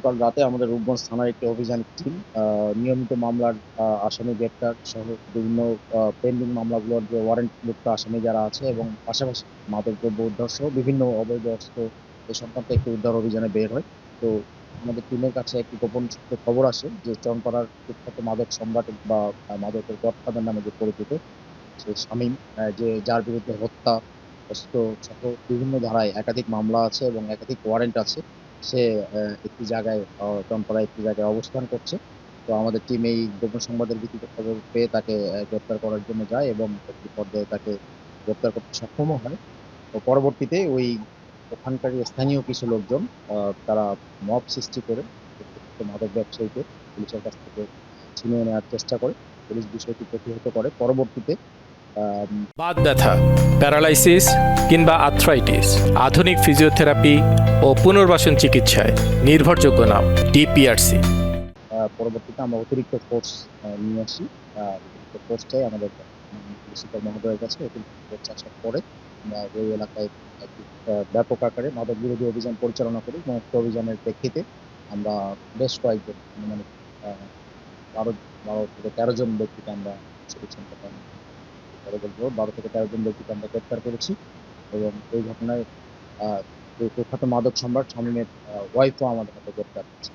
গতকাল রাতে আমাদের রূপগঞ্জ থানার একটি অভিযানিক টিম নিয়মিত মামলার আসামি গ্রেপ্তার সহ বিভিন্ন পেন্ডিং মামলাগুলোর যে ওয়ারেন্টভুক্ত আসামি যারা আছে এবং পাশাপাশি মাদকদ্রব্য উদ্ধার সহ বিভিন্ন অবৈধ অস্ত্র এ সংক্রান্ত একটি উদ্ধার অভিযানে বের হয়। তো আমাদের টিমের কাছে একটি গোপন সূত্রে খবর আসে যে চরপাড়ার কুখ্যাত মাদক সম্রাট বা মাদকের গডফাদার নামে যে পরিচিত সে শামীম, যে যার বিরুদ্ধে হত্যা, অস্ত্র সহ বিভিন্ন ধারায় একাধিক মামলা আছে এবং একাধিক ওয়ারেন্ট আছে। সে একটি জায়গায় চনপাড়ায় একটি জায়গায় অবস্থান করছে। তো আমাদের টিম এই গোপন সংবাদের ভিত্তিতে খবর পেয়ে তাকে গ্রেপ্তার করার জন্য যায় এবং একটি পর্যায়ে তাকে গ্রেপ্তার করতে সক্ষমও হয়। তো পরবর্তীতে ওখানকার স্থানীয় কিছু লোকজন তারা মব সৃষ্টি করে প্রকৃত মাদক ব্যবসায়ীকে পুলিশের কাছ থেকে ছিনিয়ে নেওয়ার চেষ্টা করে। পুলিশ বিষয়টি প্রতিহত করে। পরবর্তীতে আম বাত ব্যথা, প্যারালাইসিস কিংবা আর্থ্রাইটিস, আধুনিক ফিজিওথেরাপি ও পুনর্বাসন চিকিৎসায় নির্ভরযোগ্য নাম ডিপিআরসি। পরবর্তীতে আমরা অতিরিক্ত ফোর্স নিয়ে আসি। অতিরিক্ত ফোর্সটাই আমাদের পুলিশ সুপার মহোদয়ের কাছে অতিরিক্ত ফোর্স আসার পরে আমরা ওই এলাকায় একটি ব্যাপক আকারে মাদক বিরোধী অভিযান পরিচালনা করি এবং উক্ত অভিযানের প্রেক্ষিতে আমরা বেশ কয়েকজন মানে ১২ ১২ থেকে ১৩ জন ব্যক্তিকে আমরা বলবো ১২ থেকে ১৩ জন ব্যক্তিকে আমরা গ্রেপ্তার করেছি এবং এই ঘটনায় এই কুখ্যাত মাদক সম্রাট শামীমের ওয়াইফও আমাদের হাতে গ্রেপ্তার হয়েছে।